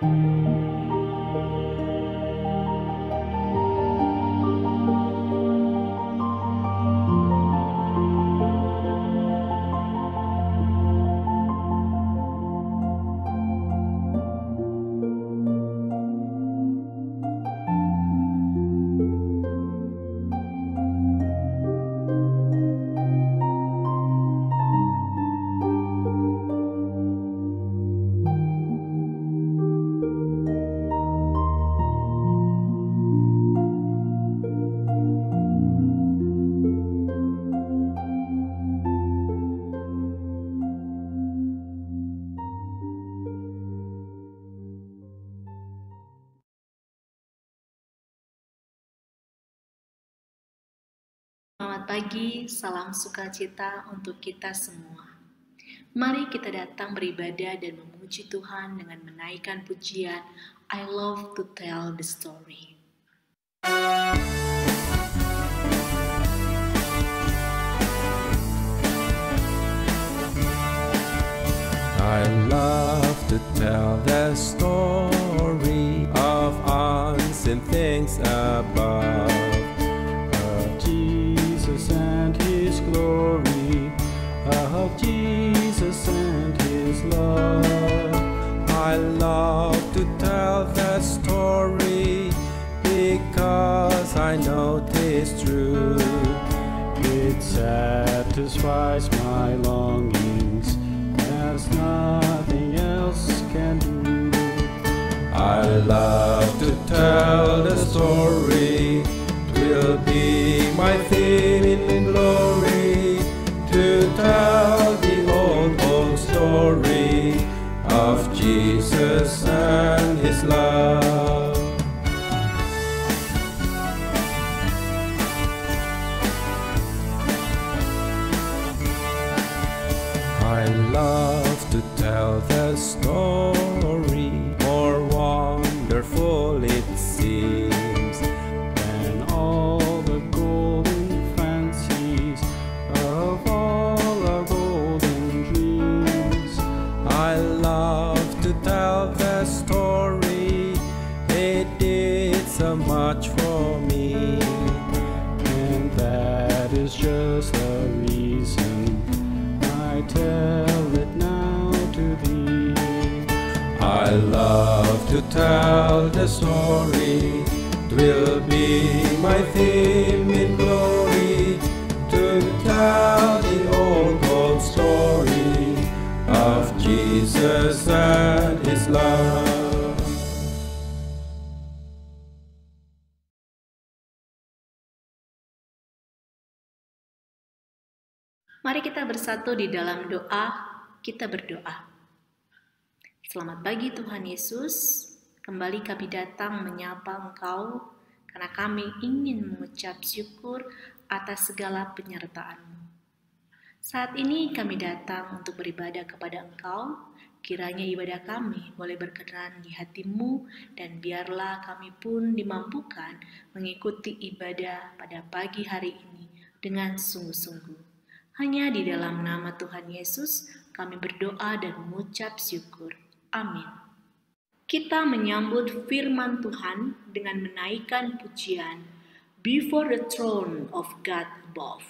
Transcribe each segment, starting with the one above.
Selamat pagi, salam sukacita untuk kita semua. Mari kita datang beribadah dan memuji Tuhan dengan menaikkan pujian I love to tell the story. I love to tell the story of unseen things above, of Jesus and His glory, of Jesus and His love. I love to tell that story because I know 'tis true. It satisfies my longings as nothing else can do. I love to tell the story, 'twill be my theme in glory, to tell the old story of Jesus and His love. I love to tell the story, more wonderful it seems than all the golden fancies of all our golden dreams. I love to tell the story, it did so much for me, and that is just the reason I tell it now to thee. I love to tell the story, 'twill be my theme in glory, to tell the old story of Jesus and His love. Mari kita bersatu di dalam doa, kita berdoa. Selamat pagi Tuhan Yesus, kembali kami datang menyapa Engkau karena kami ingin mengucap syukur atas segala penyertaan-Mu. Saat ini kami datang untuk beribadah kepada Engkau, kiranya ibadah kami boleh berkenan di hati-Mu dan biarlah kami pun dimampukan mengikuti ibadah pada pagi hari ini dengan sungguh-sungguh. Hanya di dalam nama Tuhan Yesus kami berdoa dan mengucap syukur. Amin. Kita menyambut firman Tuhan dengan menaikkan pujian Before the Throne of God Above.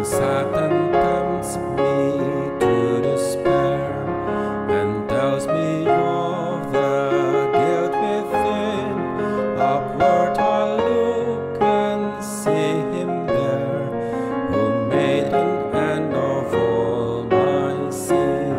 When Satan tempts me to despair and tells me of the guilt within, upward I look and see Him there, who made an end of all my sin.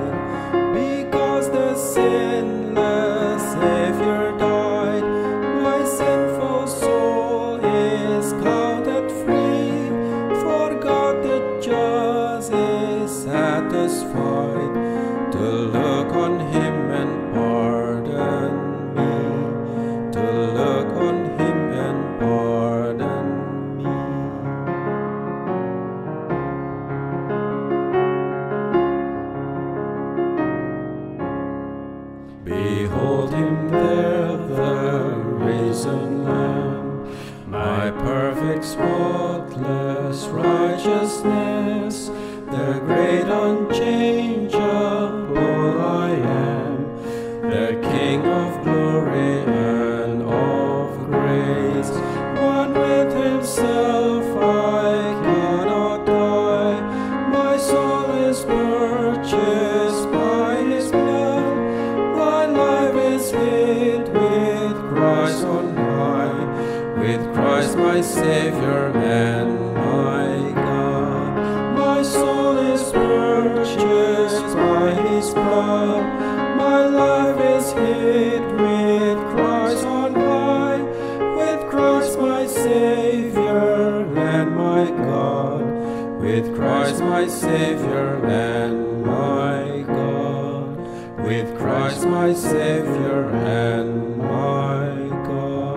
Because the sinless Savior died, my sinful soul is counted free. For God the just is satisfied to look on Him and pardon me, to look on Him and pardon me. Behold Him there, the risen Lamb, my perfect spotless righteousness, the great unchangeable I am, the King of glory and of grace. One with Himself I cannot die, my soul is purchased by His blood, my life is hid with Christ on high, with Christ my Savior and my God. My soul is purchased by His blood, my life is hid with Christ on high, with Christ my Savior and my God, with Christ my Savior and my God, with Christ my Savior and my God.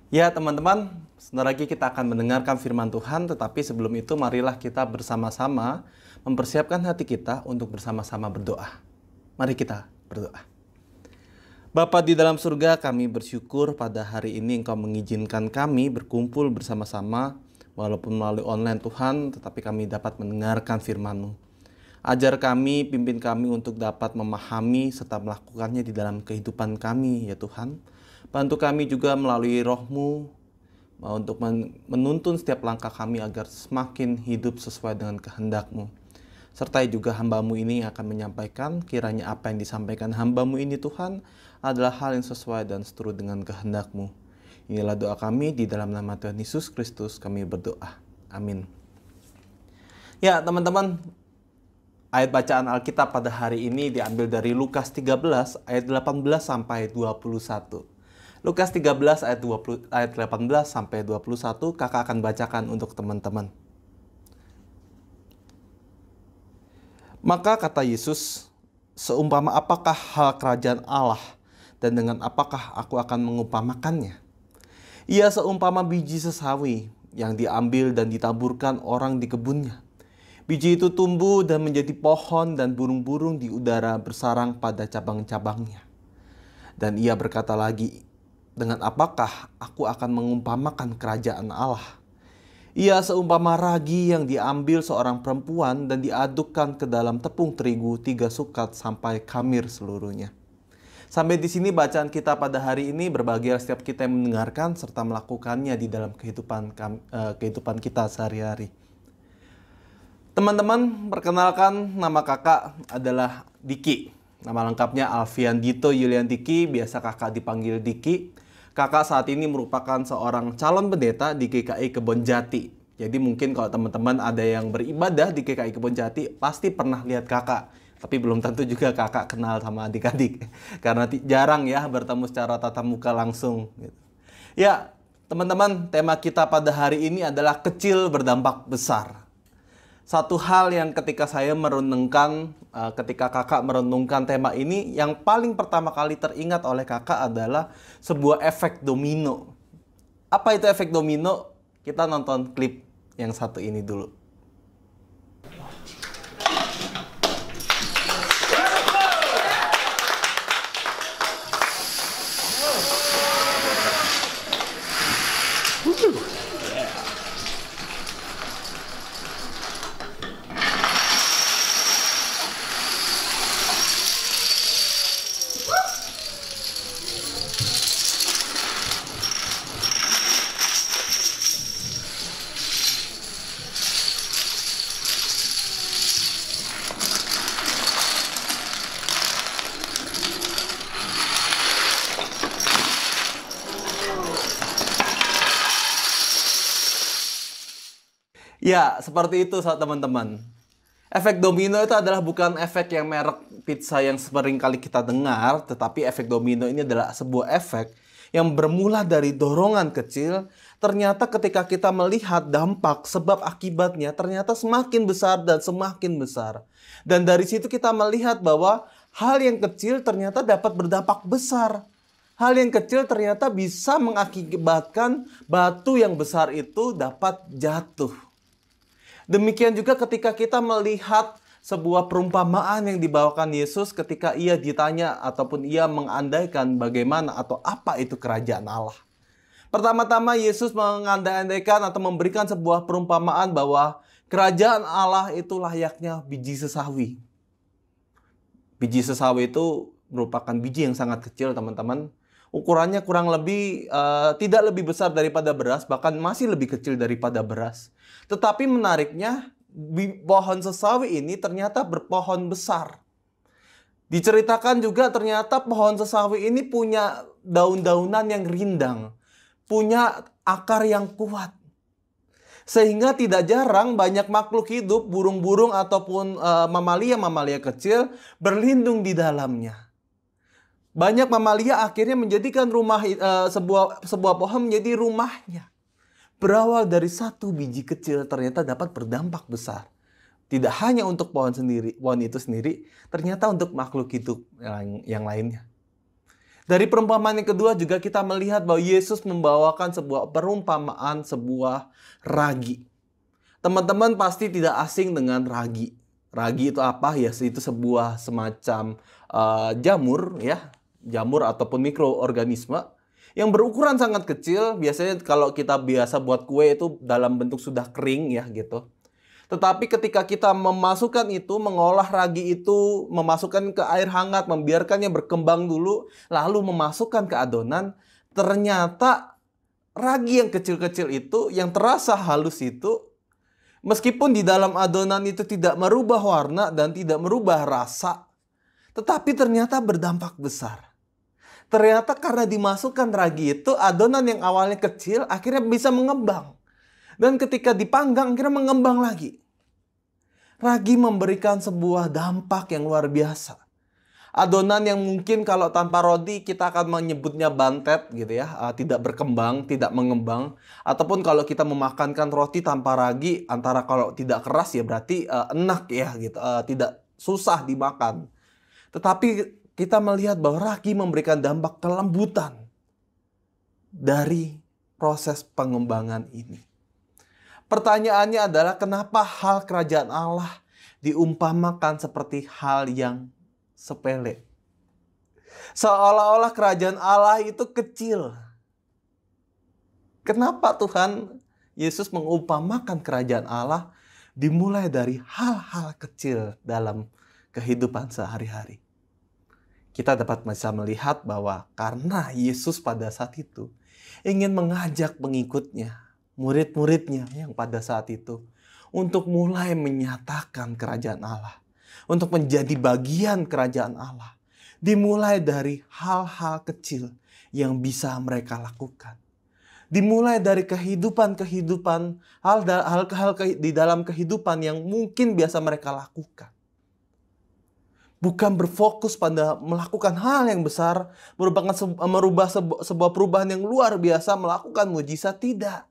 Ya teman-teman, sebentar lagi kita akan mendengarkan firman Tuhan, tetapi sebelum itu marilah kita bersama-sama mempersiapkan hati kita untuk bersama-sama berdoa. Mari kita berdoa. Bapa di dalam surga, kami bersyukur pada hari ini Engkau mengizinkan kami berkumpul bersama-sama, walaupun melalui online Tuhan, tetapi kami dapat mendengarkan firman-Mu. Ajar kami, pimpin kami untuk dapat memahami serta melakukannya di dalam kehidupan kami, ya Tuhan. Bantu kami juga melalui Roh-Mu untuk menuntun setiap langkah kami agar semakin hidup sesuai dengan kehendak-Mu. Sertai juga hamba-Mu ini yang akan menyampaikan, kiranya apa yang disampaikan hamba-Mu ini Tuhan adalah hal yang sesuai dan seturut dengan kehendak-Mu. Inilah doa kami, di dalam nama Tuhan Yesus Kristus kami berdoa. Amin. Ya teman-teman, ayat bacaan Alkitab pada hari ini diambil dari Lukas 13 ayat 18 sampai 21. Lukas 13 ayat 18 sampai 21, kakak akan bacakan untuk teman-teman. Maka kata Yesus, seumpama apakah hal kerajaan Allah, dan dengan apakah aku akan mengumpamakannya? Ia seumpama biji sesawi yang diambil dan ditaburkan orang di kebunnya. Biji itu tumbuh dan menjadi pohon, dan burung-burung di udara bersarang pada cabang-cabangnya. Dan ia berkata lagi, dengan apakah aku akan mengumpamakan kerajaan Allah? Ia seumpama ragi yang diambil seorang perempuan dan diadukkan ke dalam tepung terigu 3 sukat sampai khamir seluruhnya. Sampai di sini bacaan kita pada hari ini. Berbahagia setiap kita yang mendengarkan serta melakukannya di dalam kehidupan kita sehari-hari. Teman-teman, perkenalkan, nama kakak adalah Diki. Nama lengkapnya Alfian Dito Yulian Diki, biasa kakak dipanggil Diki. Kakak saat ini merupakan seorang calon pendeta di GKI Kebonjati. Jadi mungkin kalau teman-teman ada yang beribadah di GKI Kebonjati, pasti pernah lihat kakak. Tapi belum tentu juga kakak kenal sama adik-adik. Karena jarang ya bertemu secara tatap muka langsung. Ya, teman-teman, tema kita pada hari ini adalah kecil berdampak besar. Satu hal yang ketika saya merenungkan, ketika kakak merenungkan tema ini, yang paling pertama kali teringat oleh kakak adalah sebuah efek domino. Apa itu efek domino? Kita nonton klip yang satu ini dulu. Ya, seperti itu teman-teman. Efek domino itu adalah bukan efek yang merek pizza yang sering kali kita dengar, tetapi efek domino ini adalah sebuah efek yang bermula dari dorongan kecil. Ternyata ketika kita melihat dampak sebab akibatnya ternyata semakin besar dan semakin besar. Dan dari situ kita melihat bahwa hal yang kecil ternyata dapat berdampak besar. Hal yang kecil ternyata bisa mengakibatkan batu yang besar itu dapat jatuh. Demikian juga ketika kita melihat sebuah perumpamaan yang dibawakan Yesus ketika ia ditanya ataupun ia mengandaikan bagaimana atau apa itu kerajaan Allah. Pertama-tama Yesus mengandai-andaikan atau memberikan sebuah perumpamaan bahwa kerajaan Allah itu layaknya biji sesawi. Biji sesawi itu merupakan biji yang sangat kecil, teman-teman. Ukurannya kurang lebih tidak lebih besar daripada beras, bahkan masih lebih kecil daripada beras. Tetapi menariknya, pohon sesawi ini ternyata berpohon besar. Diceritakan juga ternyata pohon sesawi ini punya daun-daunan yang rindang, punya akar yang kuat. Sehingga tidak jarang banyak makhluk hidup, burung-burung ataupun mamalia-mamalia kecil berlindung di dalamnya. Banyak mamalia akhirnya menjadikan sebuah pohon menjadi rumahnya. Berawal dari satu biji kecil ternyata dapat berdampak besar. Tidak hanya untuk pohon itu sendiri, ternyata untuk makhluk hidup yang lainnya. Dari perumpamaan yang kedua juga kita melihat bahwa Yesus membawakan sebuah perumpamaan sebuah ragi. Teman-teman pasti tidak asing dengan ragi. Ragi itu apa? Ya, itu sebuah semacam jamur, ya. Jamur ataupun mikroorganisme yang berukuran sangat kecil. Biasanya kalau kita biasa buat kue itu dalam bentuk sudah kering, ya gitu. Tetapi ketika kita memasukkan itu, mengolah ragi itu, memasukkan ke air hangat, membiarkannya berkembang dulu, lalu memasukkan ke adonan, ternyata ragi yang kecil-kecil itu, yang terasa halus itu, meskipun di dalam adonan itu tidak merubah warna dan tidak merubah rasa, tetapi ternyata berdampak besar. Ternyata karena dimasukkan ragi itu, adonan yang awalnya kecil akhirnya bisa mengembang. Dan ketika dipanggang, akhirnya mengembang lagi. Ragi memberikan sebuah dampak yang luar biasa. Adonan yang mungkin kalau tanpa roti kita akan menyebutnya bantet gitu ya. Tidak berkembang, tidak mengembang. Ataupun kalau kita memakankan roti tanpa ragi, antara kalau tidak keras ya berarti enak ya gitu. Tidak susah dimakan. Tetapi kita melihat bahwa ragi memberikan dampak kelembutan dari proses pengembangan ini. Pertanyaannya adalah kenapa hal kerajaan Allah diumpamakan seperti hal yang sepele? Seolah-olah kerajaan Allah itu kecil. Kenapa Tuhan Yesus mengumpamakan kerajaan Allah dimulai dari hal-hal kecil dalam kehidupan sehari-hari? Kita dapat bisa melihat bahwa karena Yesus pada saat itu ingin mengajak pengikutnya, murid-muridnya yang pada saat itu, untuk mulai menyatakan kerajaan Allah, untuk menjadi bagian kerajaan Allah, dimulai dari hal-hal kecil yang bisa mereka lakukan. Dimulai dari kehidupan-kehidupan, hal-hal di dalam kehidupan yang mungkin biasa mereka lakukan. Bukan berfokus pada melakukan hal yang besar, merubah sebuah perubahan yang luar biasa, melakukan mujizat, tidak.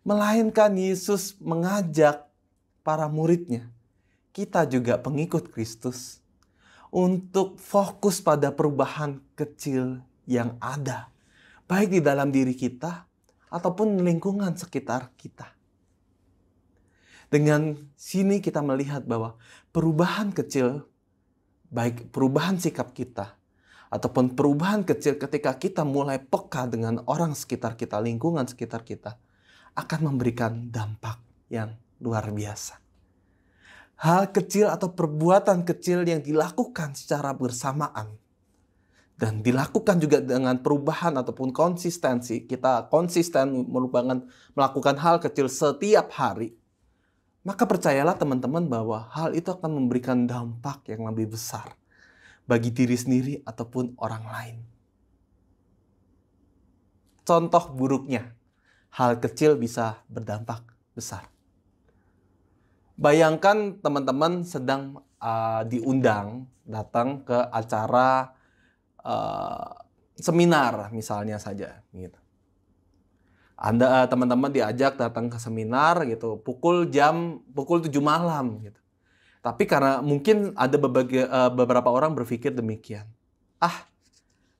Melainkan Yesus mengajak para muridnya, kita juga pengikut Kristus, untuk fokus pada perubahan kecil yang ada, baik di dalam diri kita ataupun lingkungan sekitar kita. Dengan sini kita melihat bahwa perubahan kecil, baik perubahan sikap kita ataupun perubahan kecil ketika kita mulai peka dengan orang sekitar kita, lingkungan sekitar kita, akan memberikan dampak yang luar biasa. Hal kecil atau perbuatan kecil yang dilakukan secara bersamaan dan dilakukan juga dengan perubahan ataupun konsistensi, kita konsisten melakukan hal kecil setiap hari, maka percayalah teman-teman bahwa hal itu akan memberikan dampak yang lebih besar bagi diri sendiri ataupun orang lain. Contoh buruknya, hal kecil bisa berdampak besar. Bayangkan teman-teman sedang diundang datang ke acara seminar misalnya saja gitu. Anda teman-teman diajak datang ke seminar gitu pukul 7 malam gitu. Tapi karena mungkin ada beberapa orang berpikir demikian.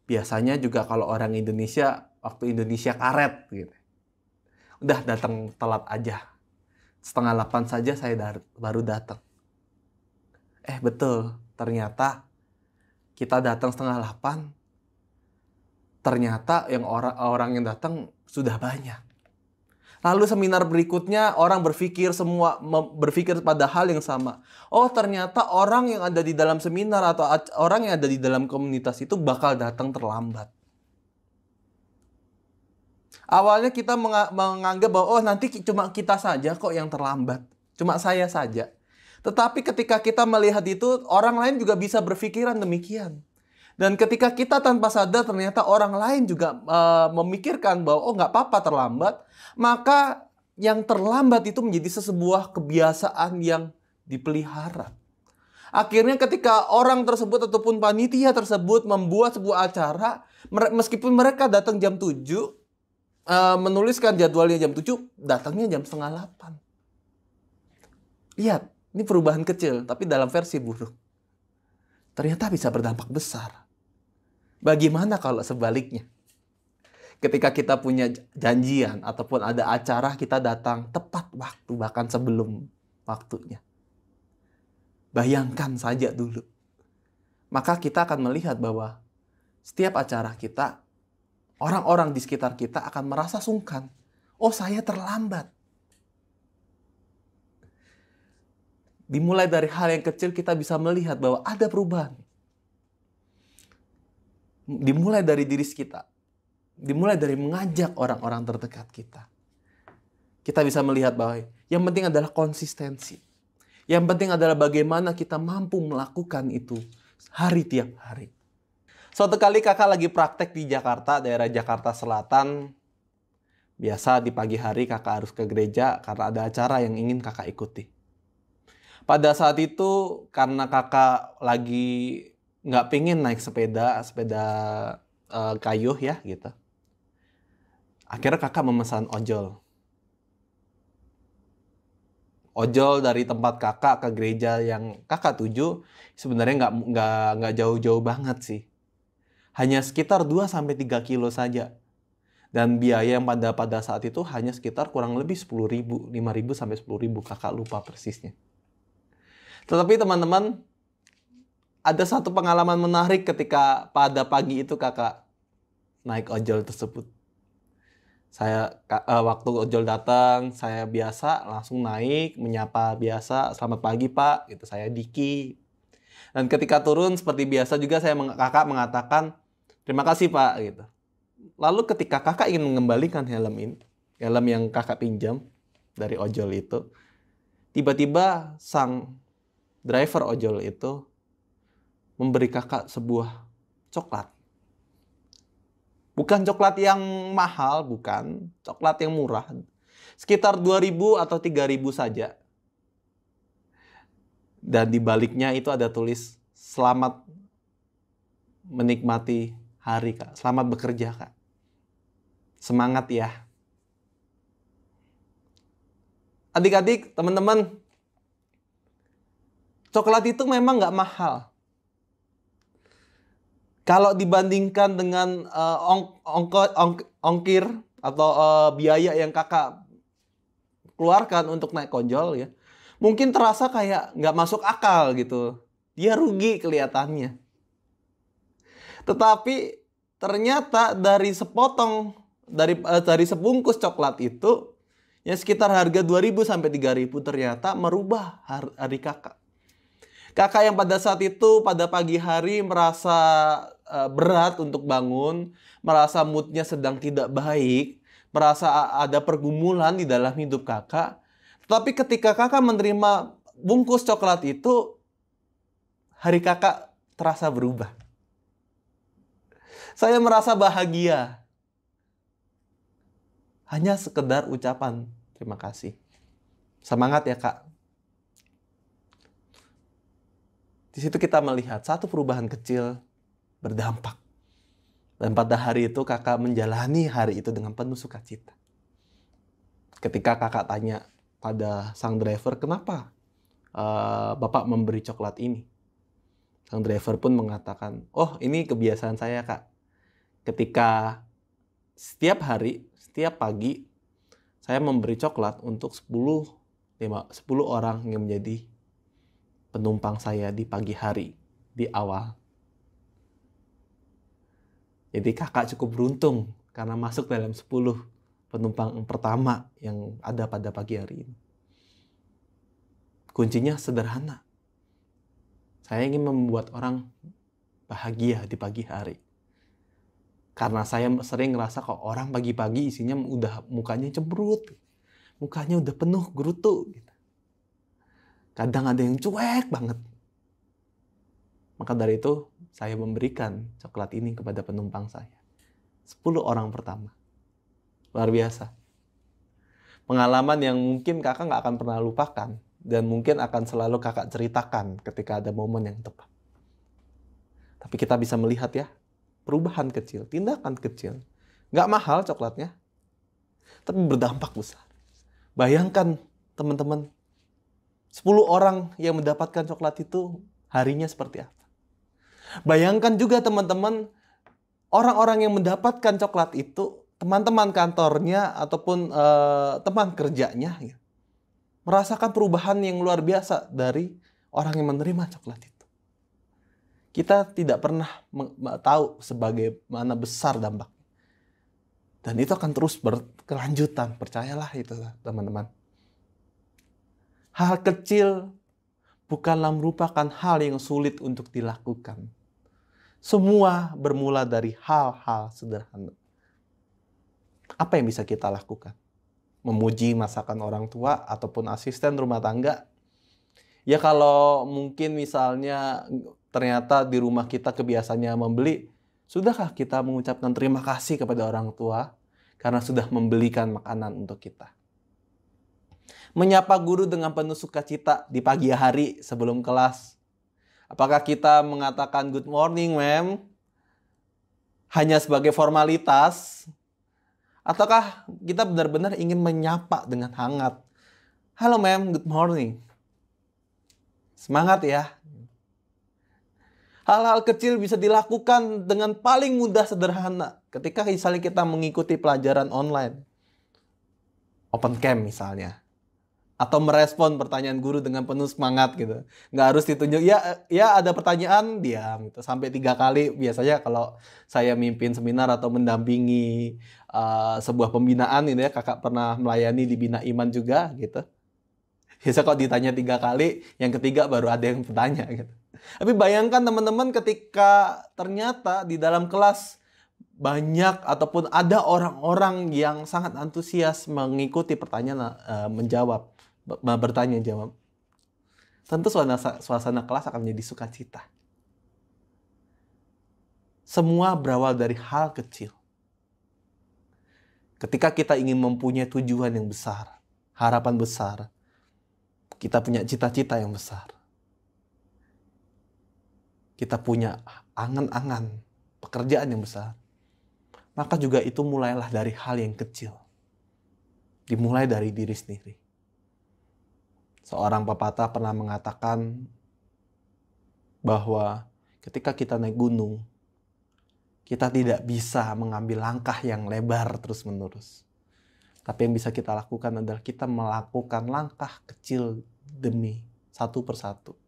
Biasanya juga kalau orang Indonesia waktu Indonesia karet gitu. Udah datang telat aja. 7:30 saja saya baru datang. Betul, ternyata kita datang 7:30. Ternyata yang orang yang datang sudah banyak. Lalu seminar berikutnya orang berpikir pada hal yang sama. Oh, ternyata orang yang ada di dalam seminar atau orang yang ada di dalam komunitas itu bakal datang terlambat. Awalnya kita menganggap bahwa nanti cuma kita saja kok yang terlambat. Cuma saya saja. Tetapi ketika kita melihat itu, orang lain juga bisa berpikiran demikian. Dan ketika kita tanpa sadar ternyata orang lain juga memikirkan bahwa nggak apa-apa terlambat, maka yang terlambat itu menjadi sebuah kebiasaan yang dipelihara. Akhirnya ketika orang tersebut ataupun panitia tersebut membuat sebuah acara, meskipun mereka datang jam 7, menuliskan jadwalnya jam 7, datangnya jam 7:30. Lihat, ini perubahan kecil, tapi dalam versi buruk. Ternyata bisa berdampak besar. Bagaimana kalau sebaliknya? Ketika kita punya janjian ataupun ada acara, kita datang tepat waktu, bahkan sebelum waktunya. Bayangkan saja dulu. Maka kita akan melihat bahwa setiap acara kita, orang-orang di sekitar kita akan merasa sungkan. Oh, saya terlambat. Dimulai dari hal yang kecil kita bisa melihat bahwa ada perubahan. Dimulai dari diri kita. Dimulai dari mengajak orang-orang terdekat kita. Kita bisa melihat bahwa yang penting adalah konsistensi. Yang penting adalah bagaimana kita mampu melakukan itu hari tiap hari. Suatu kali kakak lagi praktek di Jakarta, daerah Jakarta Selatan. Biasa di pagi hari kakak harus ke gereja karena ada acara yang ingin kakak ikuti. Pada saat itu karena kakak lagi nggak pengen naik sepeda kayu ya gitu. Akhirnya kakak memesan ojol. Ojol dari tempat kakak ke gereja yang kakak tuju sebenarnya nggak jauh-jauh banget sih. Hanya sekitar 2-3 kilo saja. Dan biaya yang pada saat itu hanya sekitar kurang lebih 10.000, 5.000 sampai 10.000, kakak lupa persisnya. Tetapi teman-teman, ada satu pengalaman menarik ketika pada pagi itu kakak naik ojol tersebut. Waktu ojol datang, saya biasa langsung naik, menyapa biasa, selamat pagi Pak, gitu, saya Diki. Dan ketika turun seperti biasa juga kakak mengatakan, terima kasih Pak, gitu. Lalu ketika kakak ingin mengembalikan helm yang kakak pinjam dari ojol itu, tiba-tiba sang driver ojol itu memberi kakak sebuah coklat. Bukan coklat yang mahal, bukan. Coklat yang murah. Sekitar 2.000 atau 3.000 saja. Dan di baliknya itu ada tulis, selamat menikmati hari Kak. Selamat bekerja Kak. Semangat ya. Adik-adik, teman-teman, coklat itu memang nggak mahal. Kalau dibandingkan dengan ongkir atau biaya yang kakak keluarkan untuk naik ojol ya, mungkin terasa kayak nggak masuk akal gitu. Dia rugi kelihatannya. Tetapi ternyata dari sebungkus coklat itu, yang sekitar harga 2.000 sampai 3.000 ternyata merubah hari kakak. Kakak yang pada saat itu, pada pagi hari merasa berat untuk bangun, merasa moodnya sedang tidak baik, merasa ada pergumulan di dalam hidup kakak. Tetapi ketika kakak menerima bungkus coklat itu, hari kakak terasa berubah. Saya merasa bahagia. Hanya sekedar ucapan terima kasih. Semangat ya Kak. Di situ kita melihat satu perubahan kecil berdampak. Dan pada hari itu kakak menjalani hari itu dengan penuh sukacita. Ketika kakak tanya pada sang driver, kenapa Bapak memberi coklat ini? Sang driver pun mengatakan, oh ini kebiasaan saya kak. Ketika setiap hari, setiap pagi, saya memberi coklat untuk 10 orang yang menjadi penumpang saya di pagi hari, di awal. Jadi kakak cukup beruntung karena masuk dalam 10 penumpang pertama yang ada pada pagi hari ini. Kuncinya sederhana. Saya ingin membuat orang bahagia di pagi hari. Karena saya sering ngerasa kok orang pagi-pagi isinya udah mukanya cemberut. Mukanya udah penuh gerutu. Kadang ada yang cuek banget. Maka dari itu saya memberikan coklat ini kepada penumpang saya. 10 orang pertama. Luar biasa. Pengalaman yang mungkin kakak nggak akan pernah lupakan. Dan mungkin akan selalu kakak ceritakan ketika ada momen yang tepat. Tapi kita bisa melihat ya, perubahan kecil, tindakan kecil. Nggak mahal coklatnya, tapi berdampak besar. Bayangkan teman-teman, 10 orang yang mendapatkan coklat itu harinya seperti apa. Bayangkan juga teman-teman, orang-orang yang mendapatkan coklat itu, teman-teman kantornya ataupun teman kerjanya, ya, merasakan perubahan yang luar biasa dari orang yang menerima coklat itu. Kita tidak pernah tahu sebagaimana besar dampaknya. Dan itu akan terus berkelanjutan, percayalah itu teman-teman. Hal kecil bukanlah merupakan hal yang sulit untuk dilakukan. Semua bermula dari hal-hal sederhana. Apa yang bisa kita lakukan? Memuji masakan orang tua ataupun asisten rumah tangga. Ya kalau mungkin misalnya ternyata di rumah kita kebiasaannya membeli, sudahkah kita mengucapkan terima kasih kepada orang tua karena sudah membelikan makanan untuk kita? Menyapa guru dengan penuh sukacita di pagi hari sebelum kelas. Apakah kita mengatakan good morning, ma'am, hanya sebagai formalitas? Ataukah kita benar-benar ingin menyapa dengan hangat? Halo ma'am, good morning. Semangat ya. Hal-hal kecil bisa dilakukan dengan paling mudah sederhana. Ketika misalnya kita mengikuti pelajaran online. Open camp misalnya. Atau merespon pertanyaan guru dengan penuh semangat gitu. Nggak harus ditunjuk, ya ada pertanyaan, diam gitu. Sampai 3 kali biasanya kalau saya mimpin seminar atau mendampingi sebuah pembinaan ini ya, kakak pernah melayani di Bina Iman juga gitu. Biasa kok ditanya 3 kali, yang ketiga baru ada yang bertanya gitu. Tapi bayangkan teman-teman ketika ternyata di dalam kelas banyak ataupun ada orang-orang yang sangat antusias mengikuti pertanyaan menjawab. Bertanya jawab, tentu suasana kelas akan menjadi sukacita. Semua berawal dari hal kecil. Ketika kita ingin mempunyai tujuan yang besar, harapan besar, kita punya cita-cita yang besar, kita punya angan-angan pekerjaan yang besar, maka juga itu mulailah dari hal yang kecil. Dimulai dari diri sendiri. Seorang pepatah pernah mengatakan bahwa ketika kita naik gunung, kita tidak bisa mengambil langkah yang lebar terus-menerus. Tapi yang bisa kita lakukan adalah kita melakukan langkah kecil demi satu persatu.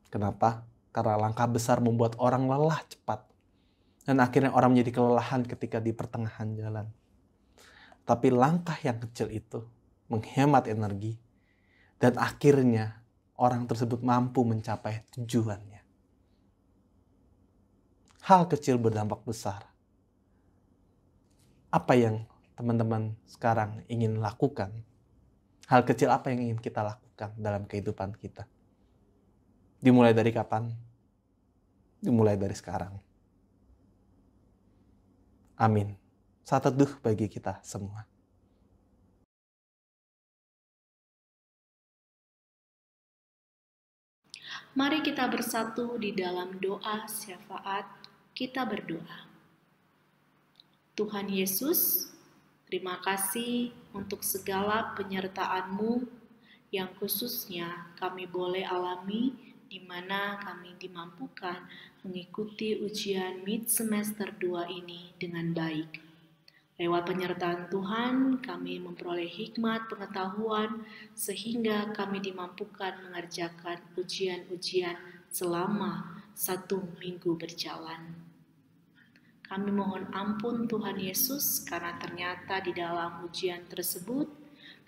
Kenapa? Karena langkah besar membuat orang lelah cepat. Dan akhirnya orang menjadi kelelahan ketika di pertengahan jalan. Tapi langkah yang kecil itu menghemat energi. Dan akhirnya orang tersebut mampu mencapai tujuannya. Hal kecil berdampak besar. Apa yang teman-teman sekarang ingin lakukan? Hal kecil apa yang ingin kita lakukan dalam kehidupan kita? Dimulai dari kapan? Dimulai dari sekarang. Amin. Saat teduh bagi kita semua. Mari kita bersatu di dalam doa syafaat. Kita berdoa. Tuhan Yesus, terima kasih untuk segala penyertaan-Mu yang khususnya kami boleh alami di mana kami dimampukan mengikuti ujian mid semester 2 ini dengan baik. Lewat penyertaan Tuhan, kami memperoleh hikmat pengetahuan sehingga kami dimampukan mengerjakan ujian-ujian selama 1 minggu berjalan. Kami mohon ampun Tuhan Yesus karena ternyata di dalam ujian tersebut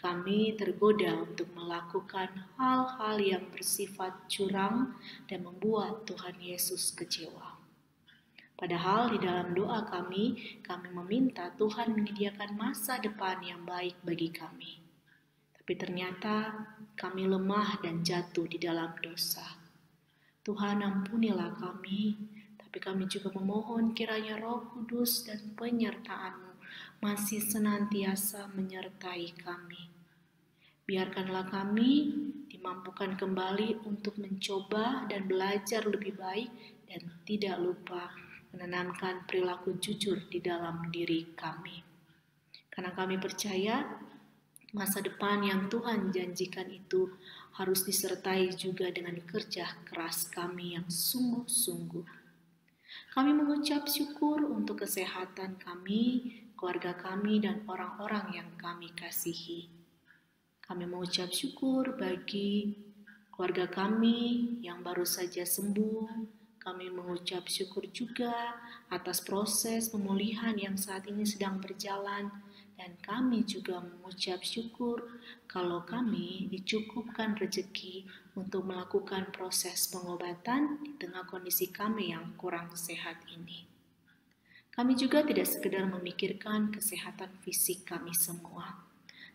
kami tergoda untuk melakukan hal-hal yang bersifat curang dan membuat Tuhan Yesus kecewa. Padahal di dalam doa kami meminta Tuhan menyediakan masa depan yang baik bagi kami. Tapi ternyata kami lemah dan jatuh di dalam dosa. Tuhan ampunilah kami, tapi kami juga memohon kiranya Roh Kudus dan penyertaan-Mu masih senantiasa menyertai kami. Biarkanlah kami dimampukan kembali untuk mencoba dan belajar lebih baik dan tidak lupa menanamkan perilaku jujur di dalam diri kami. Karena kami percaya masa depan yang Tuhan janjikan itu harus disertai juga dengan kerja keras kami yang sungguh-sungguh. Kami mengucap syukur untuk kesehatan kami, keluarga kami, dan orang-orang yang kami kasihi. Kami mengucap syukur bagi keluarga kami yang baru saja sembuh. Kami mengucap syukur juga atas proses pemulihan yang saat ini sedang berjalan, dan kami juga mengucap syukur kalau kami dicukupkan rezeki untuk melakukan proses pengobatan di tengah kondisi kami yang kurang sehat ini. Kami juga tidak sekedar memikirkan kesehatan fisik kami semua,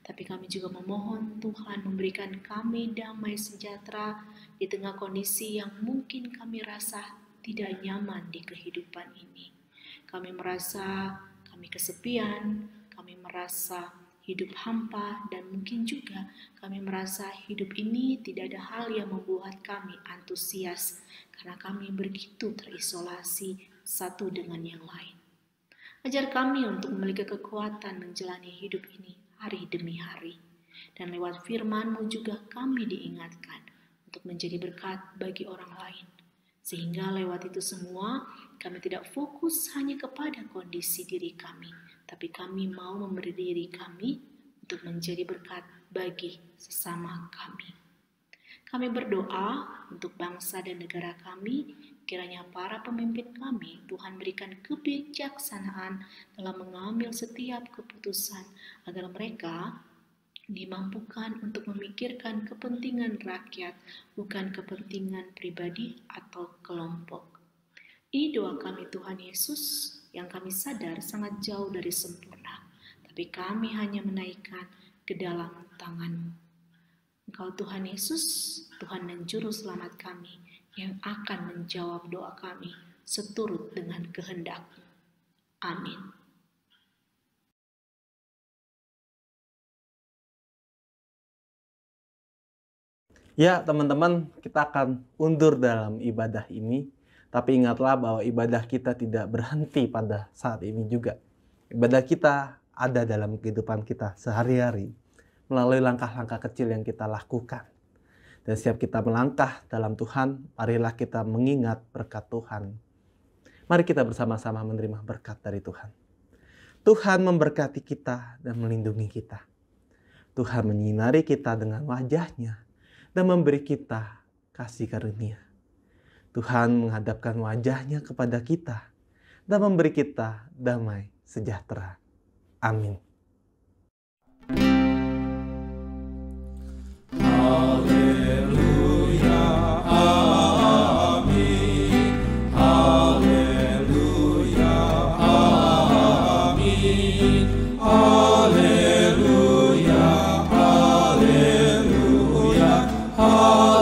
tapi kami juga memohon Tuhan memberikan kami damai sejahtera di tengah kondisi yang mungkin kami rasa tidak nyaman di kehidupan ini. Kami merasa kami kesepian, kami merasa hidup hampa, dan mungkin juga kami merasa hidup ini tidak ada hal yang membuat kami antusias karena kami begitu terisolasi satu dengan yang lain. Ajar kami untuk memiliki kekuatan menjalani hidup ini hari demi hari. Dan lewat firman-Mu juga kami diingatkan untuk menjadi berkat bagi orang lain. Sehingga lewat itu semua kami tidak fokus hanya kepada kondisi diri kami, tapi kami mau memberi diri kami untuk menjadi berkat bagi sesama kami. Kami berdoa untuk bangsa dan negara kami, kiranya para pemimpin kami, Tuhan berikan kebijaksanaan dalam mengambil setiap keputusan agar mereka dimampukan untuk memikirkan kepentingan rakyat, bukan kepentingan pribadi atau kelompok. Ini doa kami Tuhan Yesus yang kami sadar sangat jauh dari sempurna, tapi kami hanya menaikkan ke dalam tangan-Mu. Engkau Tuhan Yesus, Tuhan dan Juru Selamat kami, yang akan menjawab doa kami seturut dengan kehendak-Mu. Amin. Ya teman-teman, kita akan undur dalam ibadah ini. Tapi ingatlah bahwa ibadah kita tidak berhenti pada saat ini juga. Ibadah kita ada dalam kehidupan kita sehari-hari, melalui langkah-langkah kecil yang kita lakukan. Dan setiap kita melangkah dalam Tuhan, marilah kita mengingat berkat Tuhan. Mari kita bersama-sama menerima berkat dari Tuhan. Tuhan memberkati kita dan melindungi kita. Tuhan menyinari kita dengan wajah-Nya dan memberi kita kasih karunia. Tuhan menghadapkan wajah-Nya kepada kita dan memberi kita damai sejahtera. Amin. Haleluya, amin. Haleluya, amin. Haleluya, haleluya, haleluya.